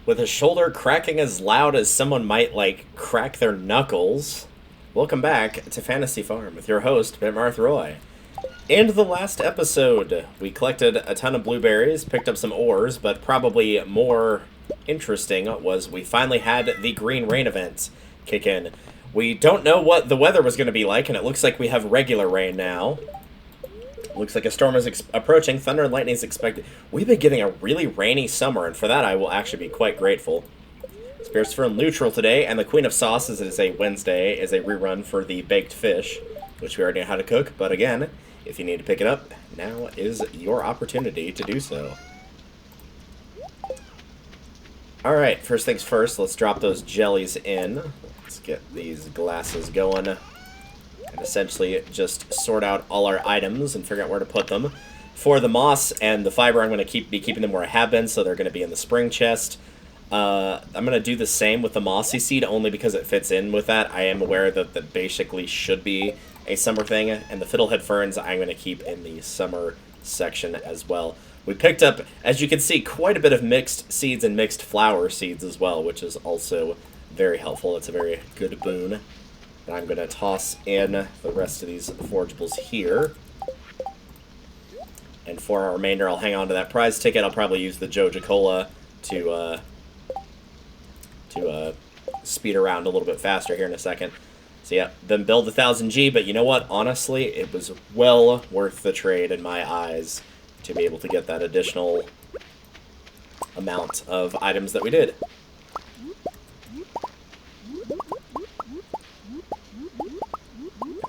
with a shoulder cracking as loud as someone might, like, crack their knuckles. Welcome back to Fantasy Farm with your host, pitmarthroy. In the last episode, we collected a ton of blueberries, picked up some ores, but probably more interesting was we finally had the green rain event kick in. We don't know what the weather was going to be like, and it looks like we have regular rain now. Looks like a storm is approaching. Thunder and lightning is expected. We've been getting a really rainy summer, and for that I will actually be quite grateful. Spirits from neutral today, and the Queen of Sauces is a Wednesday, is a rerun for the baked fish, which we already know how to cook. But again, if you need to pick it up, now is your opportunity to do so. Alright, first things first, let's drop those jellies in. Let's get these glasses going. And essentially just sort out all our items and figure out where to put them. For the moss and the fiber, I'm going to be keeping them where I have been, so they're going to be in the spring chest. I'm going to do the same with the mossy seed, only because it fits in with that. I am aware that that basically should be a summer thing, and the fiddlehead ferns I'm going to keep in the summer section as well. We picked up, as you can see, quite a bit of mixed seeds and mixed flower seeds as well, which is also very helpful. It's a very good boon. And I'm going to toss in the rest of these forageables here. And for our remainder, I'll hang on to that prize ticket. I'll probably use the Joja-Cola to speed around a little bit faster here in a second. So yeah, then build 1000G, but you know what? Honestly, it was well worth the trade in my eyes to be able to get that additional amount of items that we did.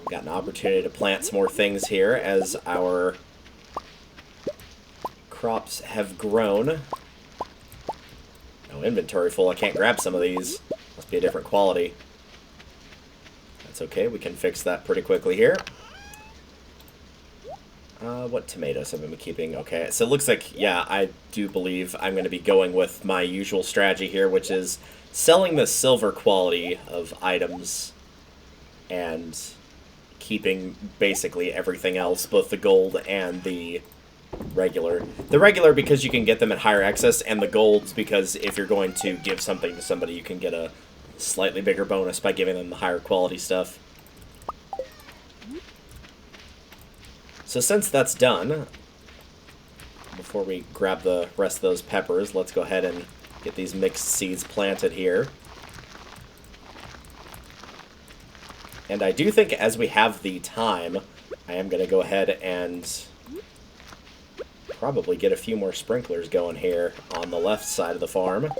Got an opportunity to plant some more things here as our crops have grown. No inventory full. I can't grab some of these. Must be a different quality. That's okay. We can fix that pretty quickly here. What tomatoes have I been keeping? Okay, so it looks like, yeah, I do believe I'm going to be going with my usual strategy here, which is selling the silver quality of items and keeping basically everything else, both the gold and the regular. The regular because you can get them at higher access, and the golds because if you're going to give something to somebody, you can get a slightly bigger bonus by giving them the higher quality stuff. So since that's done, before we grab the rest of those peppers, let's go ahead and get these mixed seeds planted here. And I do think as we have the time, I am going to go ahead and probably get a few more sprinklers going here on the left side of the farm.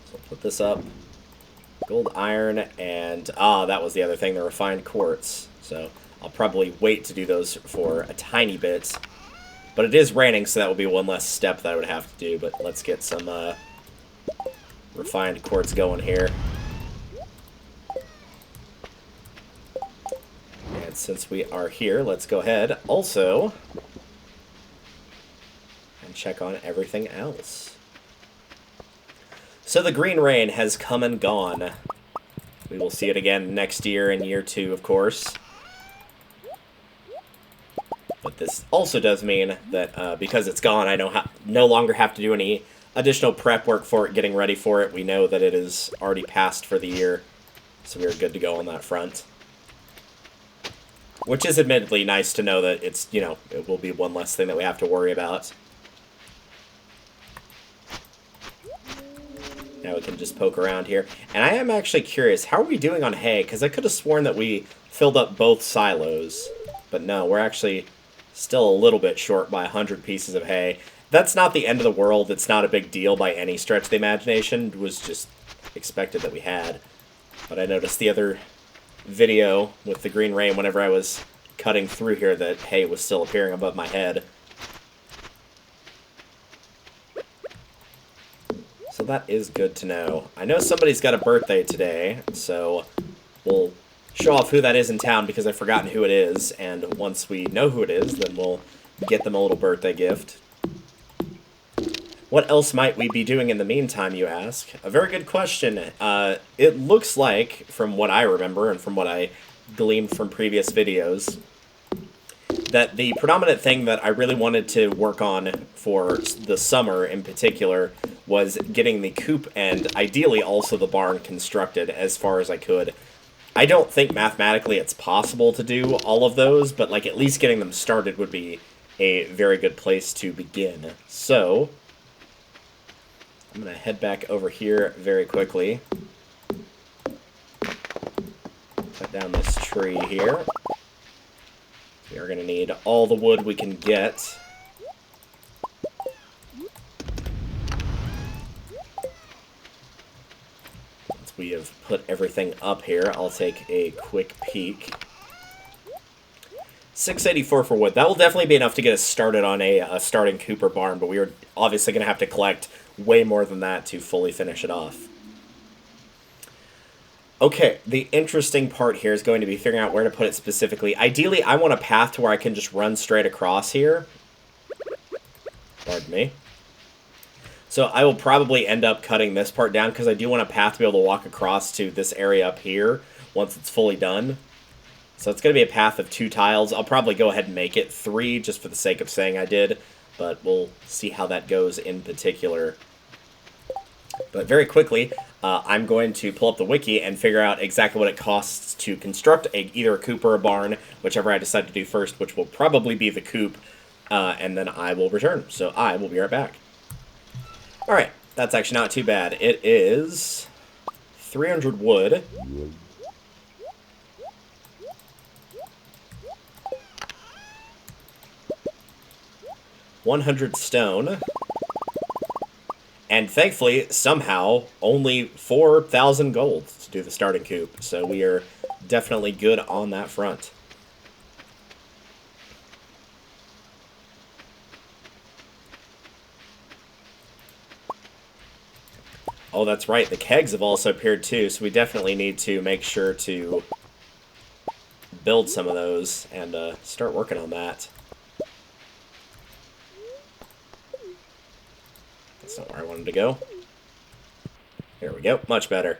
So put this up. Gold, iron, and that was the other thing, the refined quartz. So I'll probably wait to do those for a tiny bit. But it is raining, so that will be one less step that I would have to do. But let's get some refined quartz going here. And since we are here, let's go ahead also and check on everything else. So the green rain has come and gone. We will see it again next year in year 2, of course. But this also does mean that because it's gone, I no longer have to do any additional prep work for it, getting ready for it. We know that it is already passed for the year, so we're good to go on that front. Which is admittedly nice to know that it's, you know, it will be one less thing that we have to worry about. Now we can just poke around here. And I am actually curious, how are we doing on hay? Because I could have sworn that we filled up both silos. But no, we're actually still a little bit short by 100 pieces of hay. That's not the end of the world. It's not a big deal by any stretch of the imagination. It was just expected that we had. But I noticed the other video with the green rain, whenever I was cutting through here, that hay was still appearing above my head. So that is good to know. I know somebody's got a birthday today, so we'll show off who that is in town because I've forgotten who it is, and once we know who it is, then we'll get them a little birthday gift. What else might we be doing in the meantime, you ask? A very good question. It looks like, from what I remember and from what I gleaned from previous videos, that the predominant thing that I really wanted to work on for the summer in particular was getting the coop and ideally also the barn constructed as far as I could. I don't think mathematically it's possible to do all of those, but like at least getting them started would be a very good place to begin. So I'm going to head back over here very quickly. Cut down this tree here. We are going to need all the wood we can get. Once we have put everything up here, I'll take a quick peek. 684 for wood. That will definitely be enough to get us started on a starting Cooper barn, but we are obviously going to have to collect way more than that to fully finish it off. Okay, the interesting part here is going to be figuring out where to put it specifically. Ideally, I want a path to where I can just run straight across here. Pardon me. So I will probably end up cutting this part down because I do want a path to be able to walk across to this area up here once it's fully done. So it's going to be a path of 2 tiles. I'll probably go ahead and make it 3 just for the sake of saying I did, but we'll see how that goes in particular. But very quickly, I'm going to pull up the wiki and figure out exactly what it costs to construct either a coop or a barn, whichever I decide to do first, which will probably be the coop, and then I will return. So I will be right back. Alright, that's actually not too bad. It is 300 wood. $100 stone. And thankfully, somehow, only 4,000 gold to do the starting coop. So we are definitely good on that front. Oh, that's right. The kegs have also appeared too, so we definitely need to make sure to build some of those and start working on that. That's not where I wanted to go. There we go. Much better.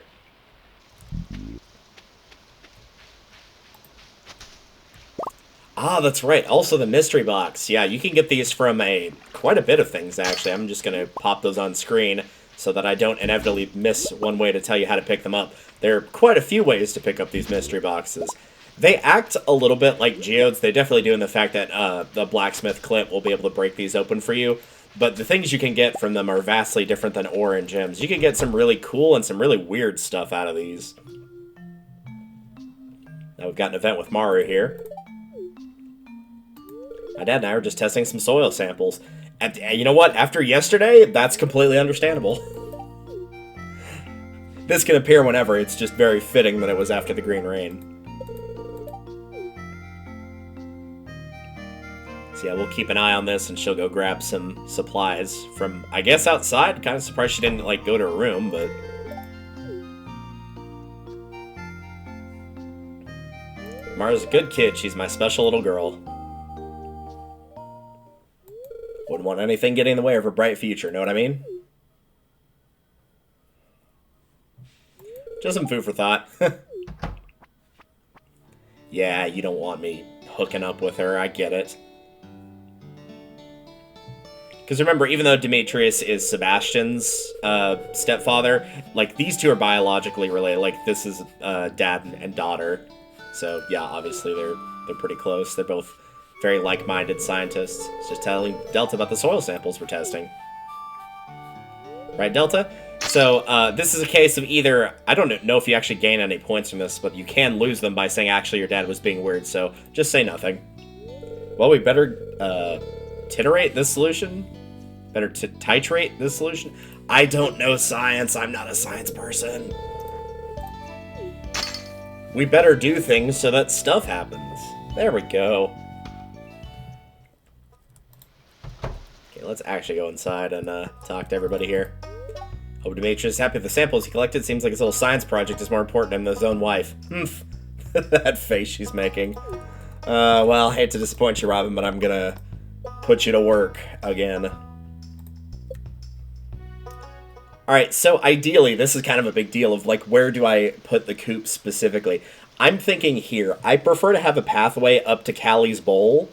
Ah, that's right. Also the mystery box. Yeah, you can get these from quite a bit of things, actually. I'm just going to pop those on screen so that I don't inevitably miss one way to tell you how to pick them up. There are quite a few ways to pick up these mystery boxes. They act a little bit like geodes. They definitely do in the fact that the blacksmith Clint will be able to break these open for you. But the things you can get from them are vastly different than ore and gems. You can get some really cool and some really weird stuff out of these. Now we've got an event with Maru here. My dad and I were just testing some soil samples. And you know what? After yesterday, that's completely understandable. This can appear whenever. It's just very fitting that it was after the green rain. So yeah, we'll keep an eye on this, and she'll go grab some supplies from, I guess, outside. Kind of surprised she didn't, like, go to her room, but... Mara's a good kid. She's my special little girl. Wouldn't want anything getting in the way of her bright future, know what I mean? Just some food for thought. Yeah, you don't want me hooking up with her, I get it. Because remember, even though Demetrius is Sebastian's stepfather, like, these two are biologically related. Like, this is dad and daughter. So, yeah, obviously they're pretty close. They're both very like-minded scientists. Just telling Delta about the soil samples we're testing. Right, Delta? So, this is a case of either... I don't know if you actually gain any points from this, but you can lose them by saying, actually, your dad was being weird, so just say nothing. Well, we better... titrate this solution? Better to titrate this solution? I don't know science. I'm not a science person. We better do things so that stuff happens. There we go. Okay, let's actually go inside and talk to everybody here. Hope Demetrius is happy with the samples he collected. Seems like his little science project is more important than his own wife. Humph. That face she's making. Well, I hate to disappoint you, Robin, but I'm gonna put you to work again. Alright, so ideally, this is kind of a big deal of, like, where do I put the coop specifically? I'm thinking here. I prefer to have a pathway up to Calli's bowl,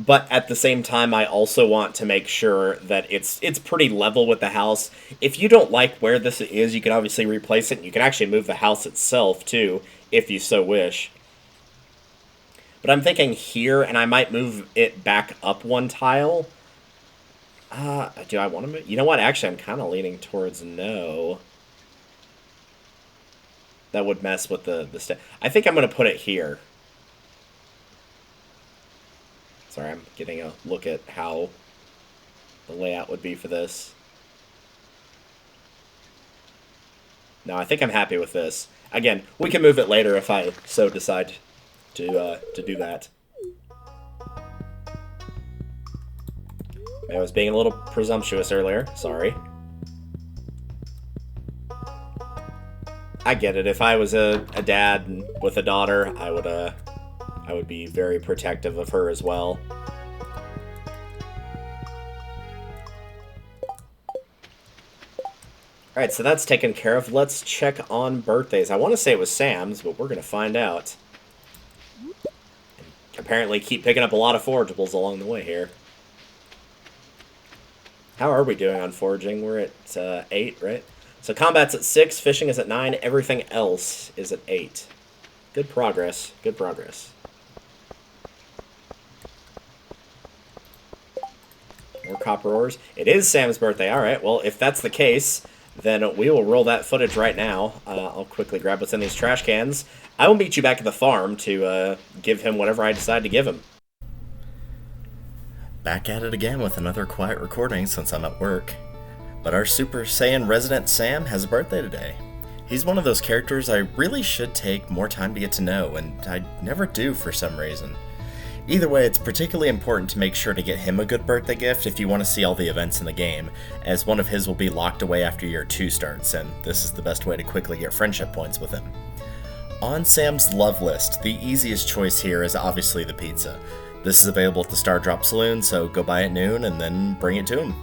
but at the same time, I also want to make sure that it's pretty level with the house. If you don't like where this is, you can obviously replace it, and you can actually move the house itself, too, if you so wish. But I'm thinking here, and I might move it back up one tile. Do I want to move? You know what? Actually, I'm kind of leaning towards no. That would mess with the I think I'm going to put it here. Sorry, I'm getting a look at how the layout would be for this. No, I think I'm happy with this. Again, we can move it later if I so decide to do that. I was being a little presumptuous earlier. Sorry. I get it. If I was a dad with a daughter, I would be very protective of her as well. Alright, so that's taken care of. Let's check on birthdays. I want to say it was Sam's, but we're going to find out. And apparently keep picking up a lot of forageables along the way here. How are we doing on foraging? We're at 8, right? So combat's at 6, fishing is at 9, everything else is at 8. Good progress. Good progress. More copper ores. It is Sam's birthday. Alright, well, if that's the case, then we will roll that footage right now. I'll quickly grab what's in these trash cans. I will meet you back at the farm to give him whatever I decide to give him. Back at it again with another quiet recording since I'm at work. But our Super Saiyan resident Sam has a birthday today. He's one of those characters I really should take more time to get to know, and I never do for some reason. Either way, it's particularly important to make sure to get him a good birthday gift if you want to see all the events in the game, as one of his will be locked away after year 2 starts, and this is the best way to quickly get friendship points with him. On Sam's love list, the easiest choice here is obviously the pizza. This is available at the Star Drop Saloon, so go by at noon and then bring it to him.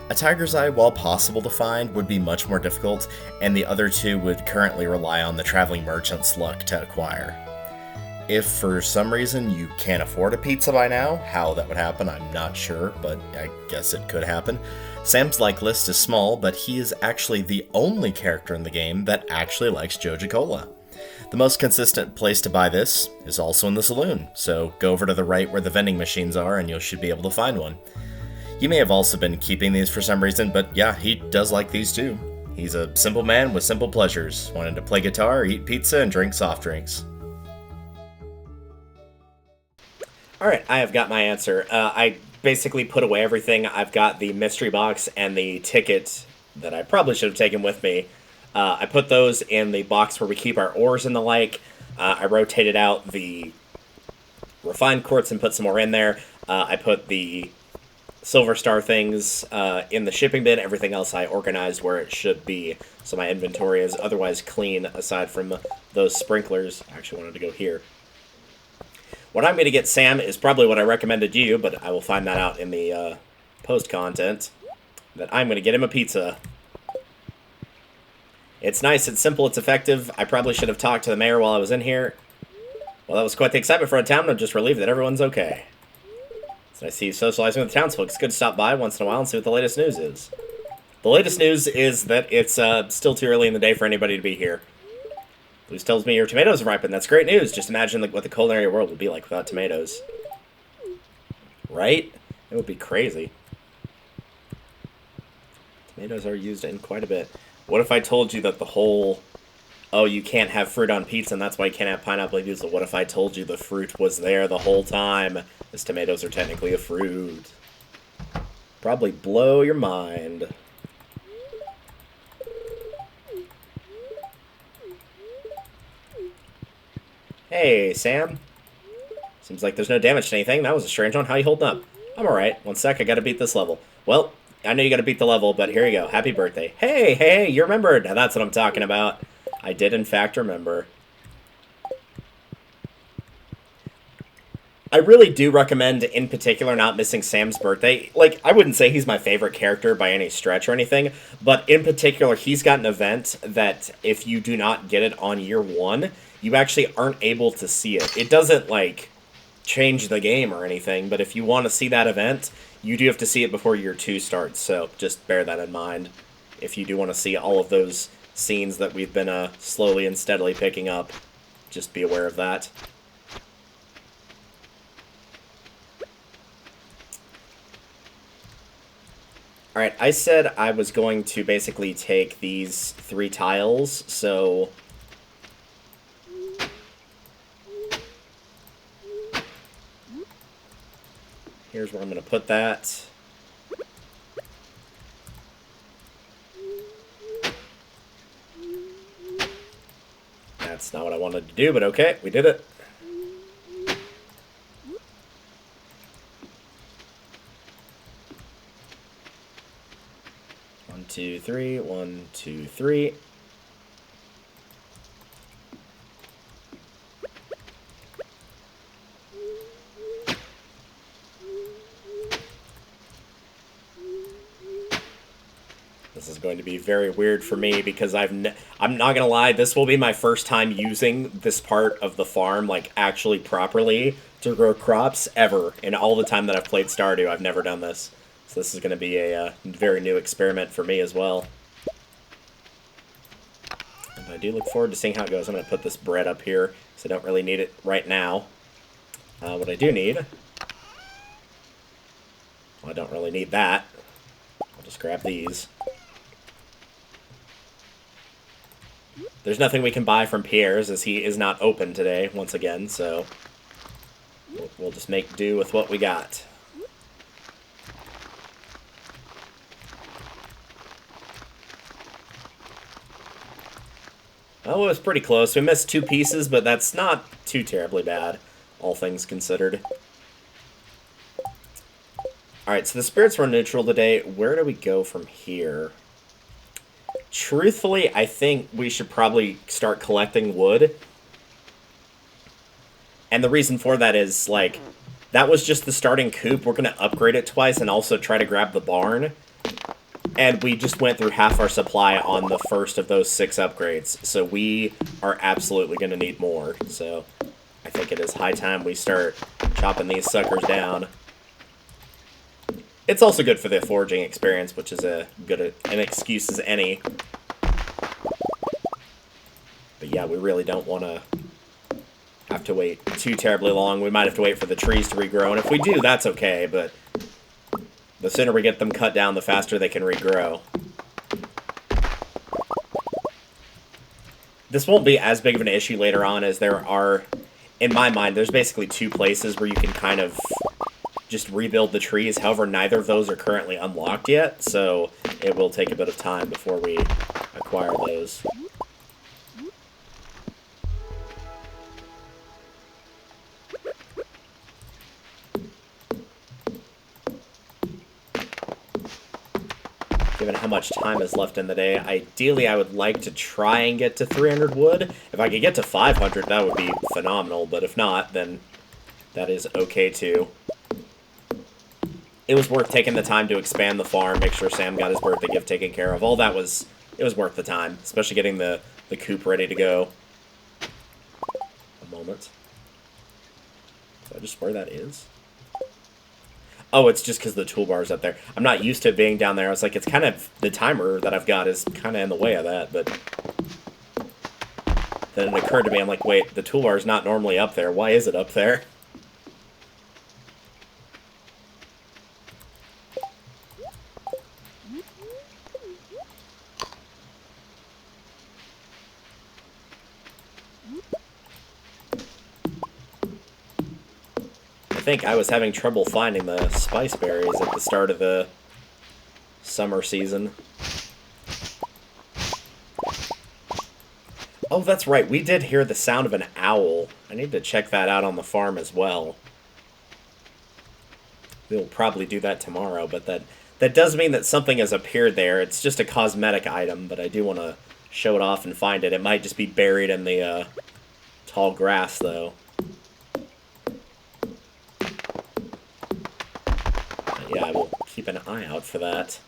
A Tiger's Eye, while possible to find, would be much more difficult, and the other two would currently rely on the traveling merchant's luck to acquire. If for some reason you can't afford a pizza by now, how that would happen I'm not sure, but I guess it could happen. Sam's like list is small, but he is actually the only character in the game that actually likes Joja-Cola. The most consistent place to buy this is also in the saloon, so go over to the right where the vending machines are and you should be able to find one. You may have also been keeping these for some reason, but yeah, he does like these too. He's a simple man with simple pleasures, wanting to play guitar, eat pizza, and drink soft drinks. Alright, I have got my answer. I basically put away everything. I've got the mystery box and the ticket that I probably should have taken with me. I put those in the box where we keep our ores and the like. I rotated out the refined quartz and put some more in there. I put the silver star things in the shipping bin. Everything else I organized where it should be. So my inventory is otherwise clean aside from those sprinklers. I actually wanted to go here. What I'm going to get Sam is probably what I recommended you, but I will find that out in the post content. That I'm going to get him a pizza. It's nice, it's simple, it's effective. I probably should have talked to the mayor while I was in here. Well, that was quite the excitement for a town. I'm just relieved that everyone's okay. It's nice to see you socializing with the townsfolk. It's good to stop by once in a while and see what the latest news is. The latest news is that it's still too early in the day for anybody to be here. Blues tells me your tomatoes are ripened. That's great news. Just imagine what the culinary world would be like without tomatoes. Right? It would be crazy. Tomatoes are used in quite a bit. What if I told you that the whole, oh, you can't have fruit on pizza and that's why you can't have pineapple on pizza? What if I told you the fruit was there the whole time? As tomatoes are technically a fruit. Probably blow your mind. Hey, Sam. Seems like there's no damage to anything. That was a strange one. How you holding up? I'm alright. One sec, I gotta beat this level. Well, I know you gotta beat the level, but here you go. Happy birthday. Hey, you remembered. Now that's what I'm talking about. I did, in fact, remember. I really do recommend, in particular, not missing Sam's birthday. Like, I wouldn't say he's my favorite character by any stretch or anything, but in particular, he's got an event that if you do not get it on year 1, you actually aren't able to see it. It doesn't, like, change the game or anything, but if you want to see that event, you do have to see it before year 2 starts, so just bear that in mind. If you do want to see all of those scenes that we've been slowly and steadily picking up, just be aware of that. Alright, I said I was going to basically take these 3 tiles, so... here's where I'm going to put that. That's not what I wanted to do, but okay, we did it. One, two, three. 1, 2, 3. This is going to be very weird for me because I'm not gonna lie, this will be my first time using this part of the farm, like, actually properly to grow crops ever. In all the time that I've played Stardew, I've never done this. So this is gonna be a very new experiment for me as well. And I do look forward to seeing how it goes. I'm gonna put this bread up here, because I don't really need it right now. What I do need... well, I don't really need that. I'll just grab these. There's nothing we can buy from Pierre's, as he is not open today, once again, so we'll just make do with what we got. Oh, it was pretty close. We missed 2 pieces, but that's not too terribly bad, all things considered. Alright, so the spirits were neutral today. Where do we go from here? Truthfully, I think we should probably start collecting wood. And the reason for that is, like, that was just the starting coop. We're going to upgrade it twice and also try to grab the barn. And we just went through half our supply on the first of those 6 upgrades. So we are absolutely going to need more. So I think it is high time we start chopping these suckers down. It's also good for the foraging experience, which is as good an excuse as any. But yeah, we really don't want to have to wait too terribly long. We might have to wait for the trees to regrow, and if we do, that's okay, but the sooner we get them cut down, the faster they can regrow. This won't be as big of an issue later on, as there are, in my mind, there's basically 2 places where you can kind of just rebuild the trees. However, neither of those are currently unlocked yet, so it will take a bit of time before we acquire those. Given how much time is left in the day, ideally I would like to try and get to 300 wood. If I could get to 500, that would be phenomenal, but if not, then that is okay too. It was worth taking the time to expand the farm, make sure Sam got his birthday gift taken care of. All that was, it was worth the time, especially getting the coop ready to go. A moment. Did I just swear that is? Oh, it's just because the toolbar's up there. I'm not used to it being down there. I was like, it's kind of, the timer that I've got is kind of in the way of that, but then it occurred to me, I'm like, wait, the toolbar's not normally up there. Why is it up there? I think I was having trouble finding the spice berries at the start of the summer season. Oh, that's right. We did hear the sound of an owl. I need to check that out on the farm as well. We'll probably do that tomorrow, but that does mean that something has appeared there. It's just a cosmetic item, but I do want to show it off and find it. It might just be buried in the tall grass, though. Yeah, I will keep an eye out for that.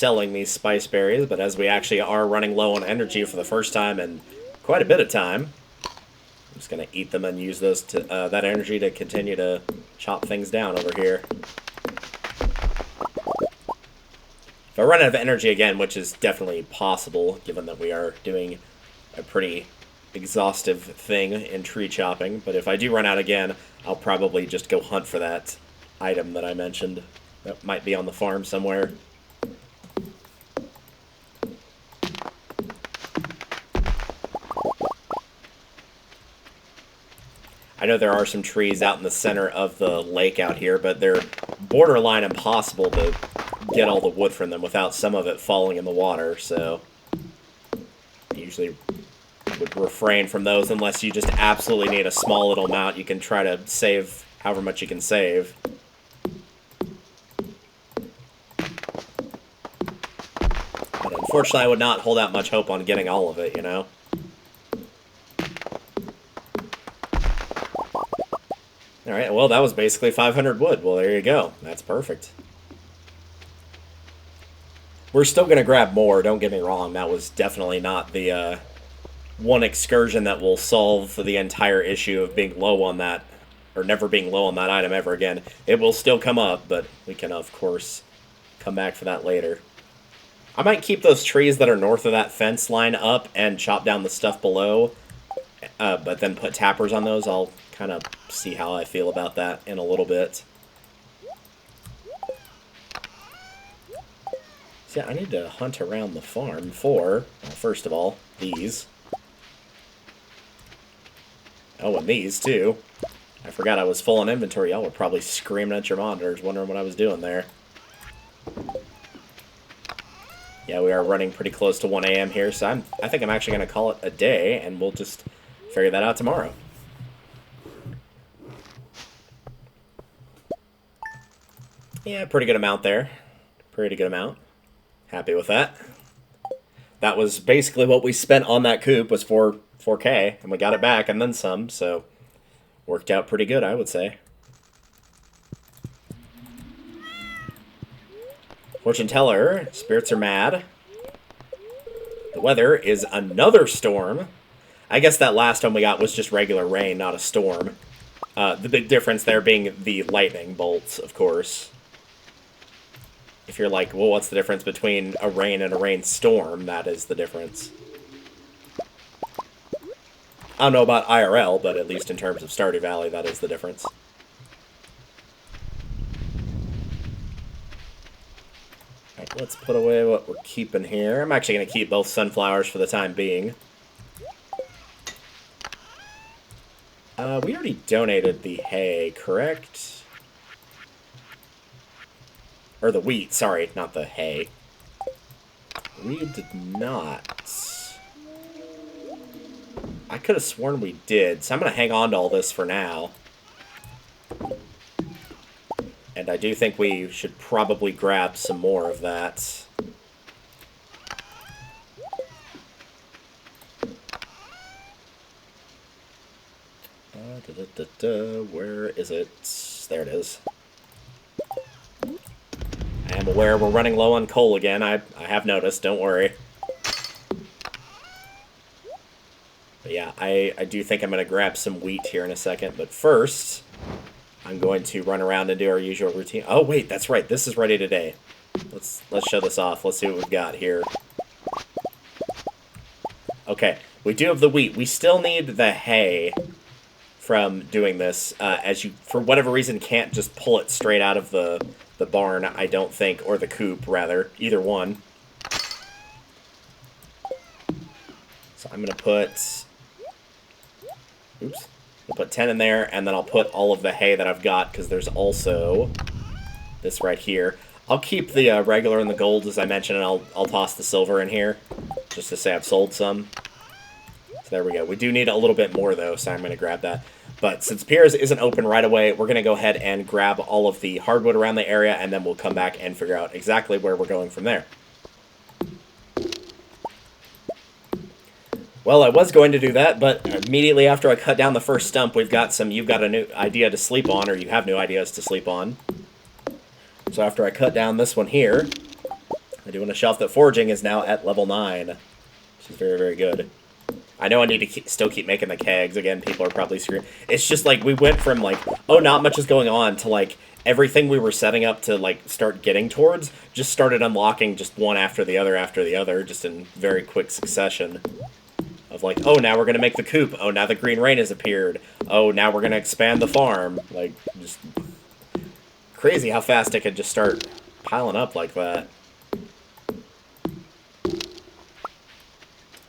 selling these spice berries, but as we actually are running low on energy for the first time in quite a bit of time, I'm just going to eat them and use those to that energy to continue to chop things down over here. If I run out of energy again, which is definitely possible, given that we are doing a pretty exhaustive thing in tree chopping, but if I do run out again, I'll probably just go hunt for that item that I mentioned. That might be on the farm somewhere. I know there are some trees out in the center of the lake out here, but they're borderline impossible to get all the wood from them without some of it falling in the water, so I usually would refrain from those unless you just absolutely need a small little amount. You can try to save however much you can save. But unfortunately, I would not hold out much hope on getting all of it, you know? Alright, well, that was basically 500 wood. Well, there you go. That's perfect. We're still going to grab more, don't get me wrong. That was definitely not the one excursion that will solve the entire issue of being low on that, or never being low on that item ever again. It will still come up, but we can, of course, come back for that later. I might keep those trees that are north of that fence line up and chop down the stuff below, but then put tappers on those. I'll kind of see how I feel about that in a little bit. See, I need to hunt around the farm for, well, first of all, these. Oh, and these, too. I forgot I was full on inventory. Y'all were probably screaming at your monitors, wondering what I was doing there. Yeah, we are running pretty close to 1 a.m. here, so I think I'm actually going to call it a day, and we'll just figure that out tomorrow. Yeah, pretty good amount there. Pretty good amount. Happy with that. That was basically what we spent on that coop, was 4K, and we got it back and then some, so worked out pretty good, I would say. Fortune teller, spirits are mad. The weather is another storm. I guess that last one we got was just regular rain, not a storm. The big difference there being the lightning bolts, of course. If you're like, well, what's the difference between a rain and a rainstorm? That is the difference. I don't know about IRL, but at least in terms of Stardew Valley, that is the difference. Alright, let's put away what we're keeping here. I'm actually going to keep both sunflowers for the time being. We already donated the hay, correct? Or the wheat, sorry, not the hay. We did not. I could have sworn we did, so I'm going to hang on to all this for now. And I do think we should probably grab some more of that. Where is it? There it is. I am aware we're running low on coal again. I have noticed, don't worry. But yeah, I do think I'm going to grab some wheat here in a second. But first, I'm going to run around and do our usual routine. Oh, wait, that's right. This is ready today. Let's show this off. Let's see what we've got here. Okay, we do have the wheat. We still need the hay from doing this, as you, for whatever reason, can't just pull it straight out of the barn, I don't think, or the coop, rather. Either one. So I'm going to put... Oops. I'll put 10 in there, and then I'll put all of the hay that I've got, because there's also this right here. I'll keep the regular and the gold, as I mentioned, and I'll toss the silver in here, just to say I've sold some. So there we go. We do need a little bit more, though, so I'm going to grab that. But since Piers isn't open right away, we're going to go ahead and grab all of the hardwood around the area, and then we'll come back and figure out exactly where we're going from there. Well, I was going to do that, but immediately after I cut down the first stump, we've got some you've got a new idea to sleep on, or you have new ideas to sleep on. So after I cut down this one here, I do want to show off that foraging is now at level 9, which is very, very good. I know I need to still keep making the kegs. Again, people are probably screaming. It's just like we went from like, oh, not much is going on, to like everything we were setting up to like start getting towards just started unlocking just one after the other, just in very quick succession. Of like, oh, now we're going to make the coop. Oh, now the green rain has appeared. Oh, now we're going to expand the farm. Like, just crazy how fast it could just start piling up like that.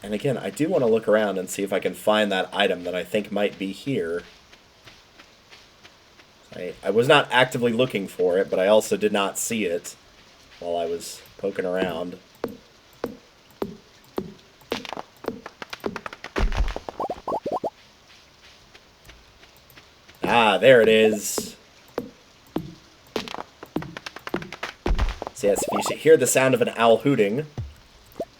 And again, I do want to look around and see if I can find that item that I think might be here. I was not actively looking for it, but I also did not see it while I was poking around. Ah, there it is. So yes, if you hear the sound of an owl hooting,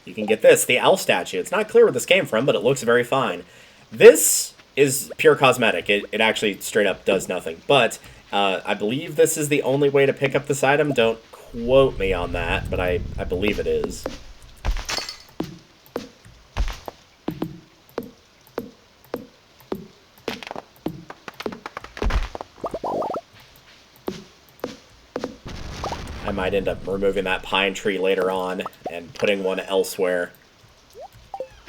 you can get this, the owl statue. It's not clear where this came from, but it looks very fine. This is pure cosmetic. It actually straight up does nothing. But I believe this is the only way to pick up this item. Don't quote me on that, but I believe it is. I might end up removing that pine tree later on and putting one elsewhere.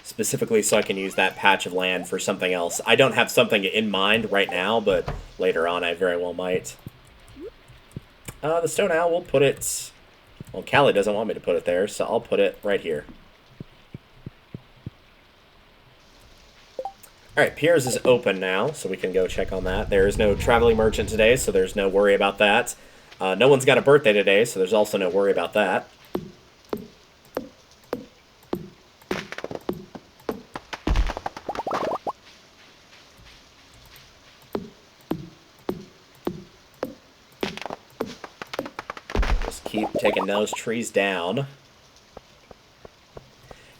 Specifically so I can use that patch of land for something else. I don't have something in mind right now, but later on I very well might. The stone owl, we'll put it... Well, Calli doesn't want me to put it there, so I'll put it right here. Alright, Piers is open now, so we can go check on that. There is no traveling merchant today, so there's no worry about that. No one's got a birthday today, so there's also no worry about that. Just keep taking those trees down.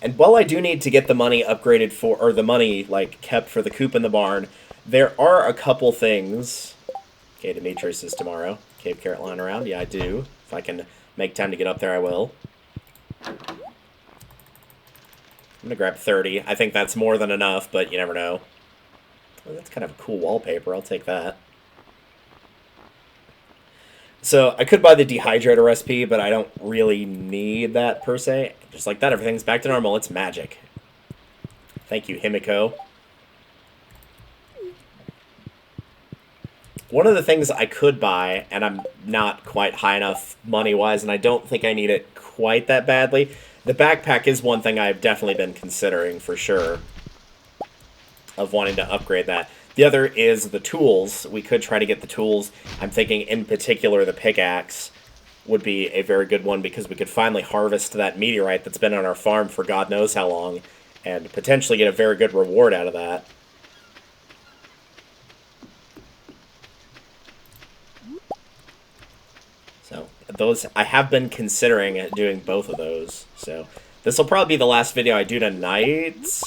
And while I do need to get the money upgraded for, or the money, like, kept for the coop in the barn, there are a couple things... Okay, Demetrius is tomorrow. Cave Carrot lying around? Yeah, I do. If I can make time to get up there, I will. I'm gonna grab 30. I think that's more than enough, but you never know. Oh, that's kind of a cool wallpaper. I'll take that. So, I could buy the dehydrator recipe, but I don't really need that, per se. Just like that, everything's back to normal. It's magic. Thank you, Himiko. One of the things I could buy, and I'm not quite high enough money-wise, and I don't think I need it quite that badly, the backpack is one thing I've definitely been considering, for sure, of wanting to upgrade that. The other is the tools. We could try to get the tools. I'm thinking, in particular, the pickaxe would be a very good one, because we could finally harvest that meteorite that's been on our farm for God knows how long, and potentially get a very good reward out of that. So, those, I have been considering doing both of those. So, this will probably be the last video I do tonight.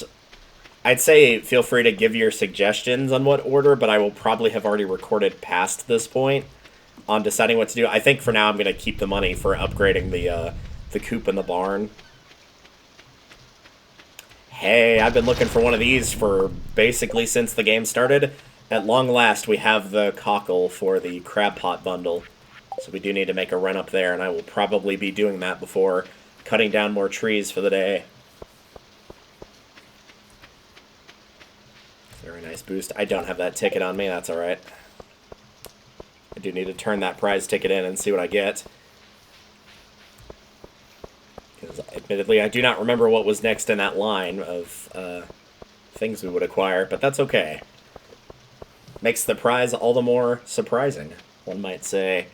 I'd say feel free to give your suggestions on what order, but I will probably have already recorded past this point on deciding what to do. I think for now I'm going to keep the money for upgrading the coop in the barn. Hey, I've been looking for one of these for basically since the game started. At long last, we have the cockle for the crab pot bundle. So we do need to make a run up there, and I will probably be doing that before cutting down more trees for the day. Very nice boost. I don't have that ticket on me, that's alright. I do need to turn that prize ticket in and see what I get. Because, admittedly, I do not remember what was next in that line of things we would acquire, but that's okay. Makes the prize all the more surprising, one might say.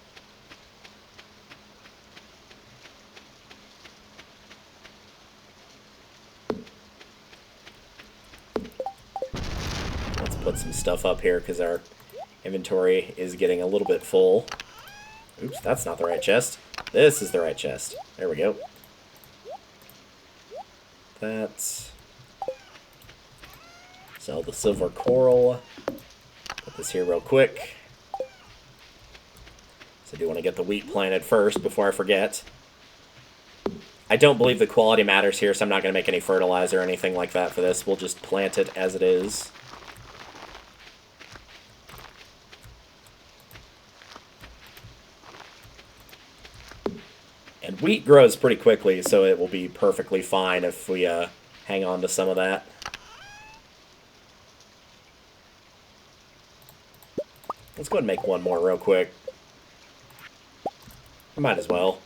Put some stuff up here because our inventory is getting a little bit full. Oops, that's not the right chest. This is the right chest. There we go. That's... Sell the silver coral. Put this here real quick. So I do want to get the wheat planted first before I forget. I don't believe the quality matters here, so I'm not going to make any fertilizer or anything like that for this. We'll just plant it as it is. And wheat grows pretty quickly, so it will be perfectly fine if we hang on to some of that. Let's go ahead and make one more real quick. I might as well.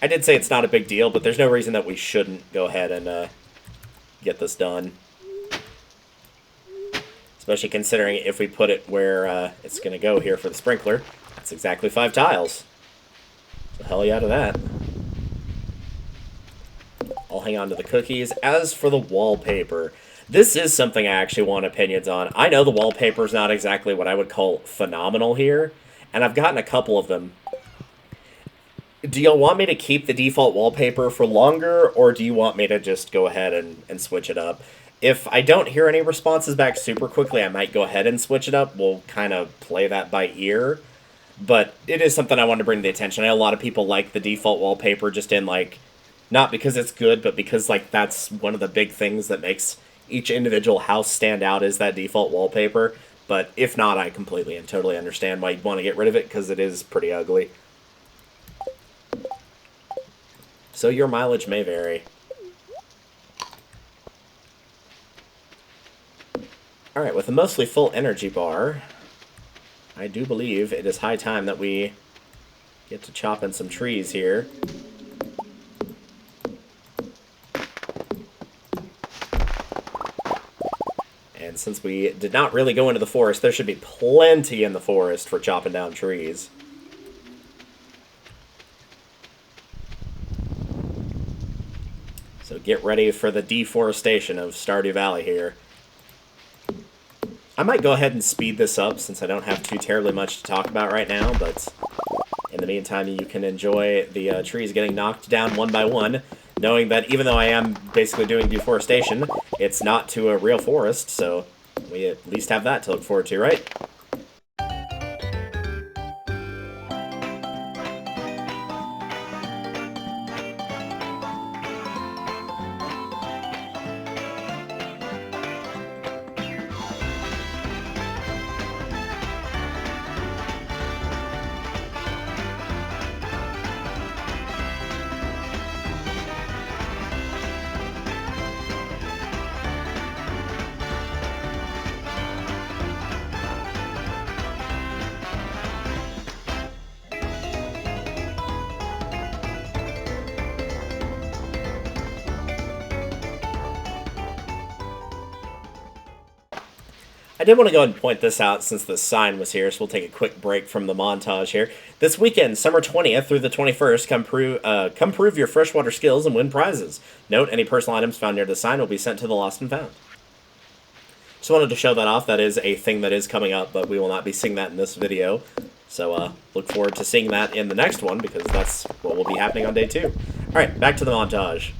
I did say it's not a big deal, but there's no reason that we shouldn't go ahead and get this done. Especially considering if we put it where it's going to go here for the sprinkler. That's exactly 5 tiles. So hell yeah to that. I'll hang on to the cookies. As for the wallpaper, this is something I actually want opinions on. I know the wallpaper is not exactly what I would call phenomenal here, and I've gotten a couple of them. Do y'all want me to keep the default wallpaper for longer, or do you want me to just go ahead and switch it up? If I don't hear any responses back super quickly, I might go ahead and switch it up. We'll kind of play that by ear. But it is something I want to bring to the attention. I know a lot of people like the default wallpaper just in, like, not because it's good, but because, like, that's one of the big things that makes each individual house stand out is that default wallpaper. But if not, I completely and totally understand why you'd want to get rid of it, because it is pretty ugly. So your mileage may vary. Alright, with a mostly full energy bar, I do believe it is high time that we get to chopping some trees here. And since we did not really go into the forest, there should be plenty in the forest for chopping down trees. So get ready for the deforestation of Stardew Valley here. I might go ahead and speed this up since I don't have too terribly much to talk about right now, but in the meantime you can enjoy the trees getting knocked down one by one, knowing that even though I am basically doing deforestation, it's not to a real forest, so we at least have that to look forward to, right? I did want to go ahead and point this out since the sign was here, so we'll take a quick break from the montage here. This weekend, summer 20th through the 21st, come prove your freshwater skills and win prizes. Note, any personal items found near the sign will be sent to the Lost and Found. Just wanted to show that off. That is a thing that is coming up, but we will not be seeing that in this video. So look forward to seeing that in the next one, because that's what will be happening on day 2. Alright, back to the montage.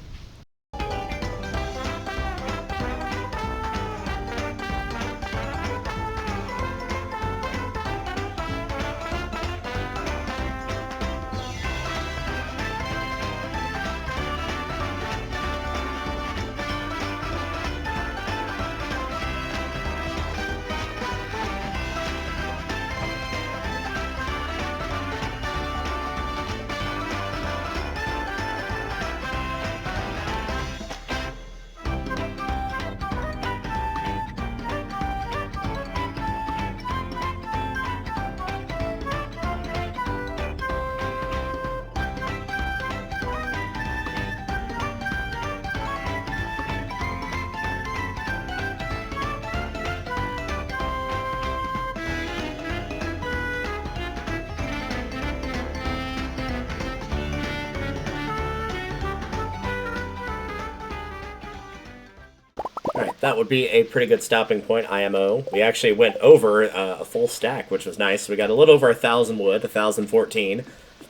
Alright, that would be a pretty good stopping point, IMO. We actually went over a full stack, which was nice. We got a little over 1,000 wood, 1,014.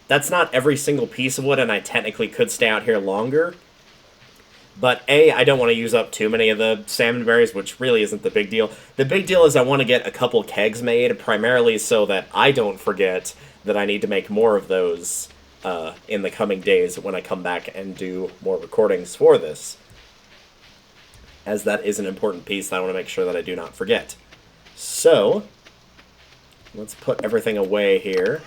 That's not every single piece of wood, and I technically could stay out here longer. But A, I don't want to use up too many of the salmon berries, which really isn't the big deal. The big deal is I want to get a couple kegs made, primarily so that I don't forget that I need to make more of those in the coming days when I come back and do more recordings for this, as that is an important piece that I want to make sure that I do not forget. So, let's put everything away here.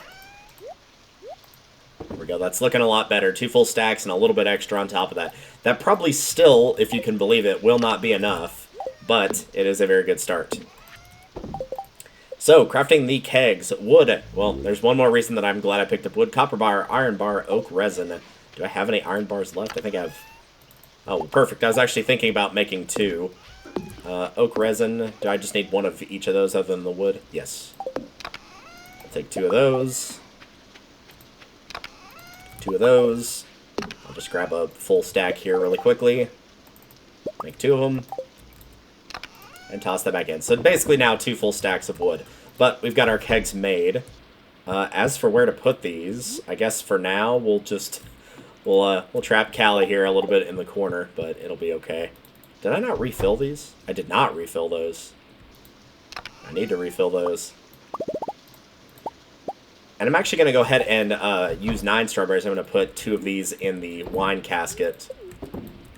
There we go. That's looking a lot better. 2 full stacks and a little bit extra on top of that. That probably still, if you can believe it, will not be enough, but it is a very good start. So, crafting the kegs. Wood. Well, there's one more reason that I'm glad I picked up wood. Copper bar, iron bar, oak resin. Do I have any iron bars left? I think I have... Oh, perfect. I was actually thinking about making 2. Oak resin. Do I just need 1 of each of those other than the wood? Yes. I'll take 2 of those. 2 of those. I'll just grab a full stack here really quickly. Make 2 of them. And toss that back in. So basically now 2 full stacks of wood. But we've got our kegs made. As for where to put these, I guess for now we'll just... We'll trap Calli here a little bit in the corner, but it'll be okay. Did I not refill these? I did not refill those. I need to refill those. And I'm actually going to go ahead and use 9 strawberries. I'm going to put 2 of these in the wine casket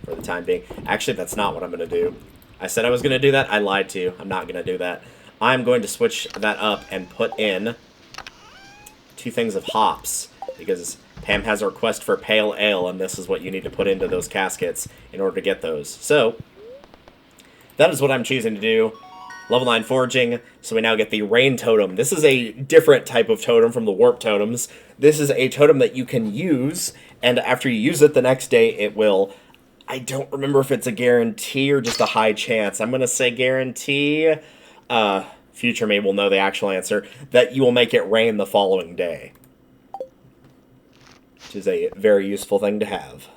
for the time being. Actually, that's not what I'm going to do. I said I was going to do that. I lied to you. I'm not going to do that. I'm going to switch that up and put in 2 things of hops, because Pam has a request for pale ale, and this is what you need to put into those caskets in order to get those. So, that is what I'm choosing to do. Level 9 foraging, so we now get the rain totem. This is a different type of totem from the warp totems. This is a totem that you can use, and after you use it the next day, it will... I don't remember if it's a guarantee or just a high chance. I'm going to say guarantee. Future me will know the actual answer. That you will make it rain the following day. Which is a very useful thing to have.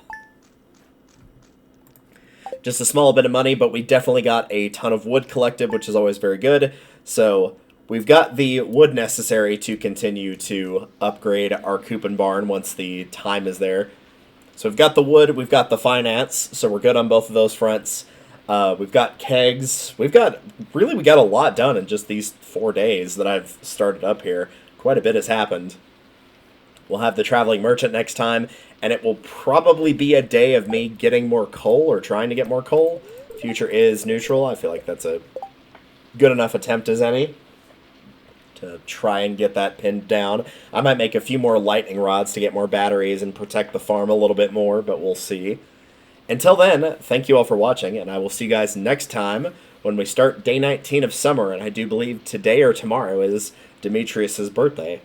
Just a small bit of money, but we definitely got a ton of wood collected, which is always very good. So we've got the wood necessary to continue to upgrade our Coop and barn once the time is there. So we've got the wood, we've got the finance, so we're good on both of those fronts. We've got kegs. We got a lot done in just these 4 days that I've started up here. Quite a bit has happened. We'll have the traveling merchant next time, and it will probably be a day of me getting more coal or trying to get more coal. Future is neutral. I feel like that's a good enough attempt as any to try and get that pinned down. I might make a few more lightning rods to get more batteries and protect the farm a little bit more, but we'll see. Until then, thank you all for watching, and I will see you guys next time when we start day 19 of summer, and I do believe today or tomorrow is Demetrius's birthday.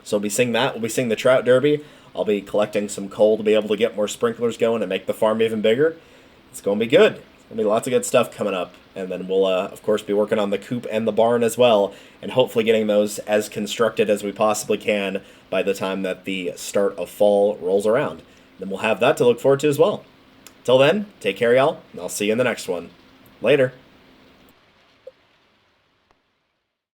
So we'll be seeing that. We'll be seeing the Trout Derby. I'll be collecting some coal to be able to get more sprinklers going and make the farm even bigger. It's going to be good. There'll be lots of good stuff coming up. And then we'll, of course, be working on the coop and the barn as well, and hopefully getting those as constructed as we possibly can by the time that the start of fall rolls around. Then we'll have that to look forward to as well. Till then, take care, y'all, and I'll see you in the next one. Later.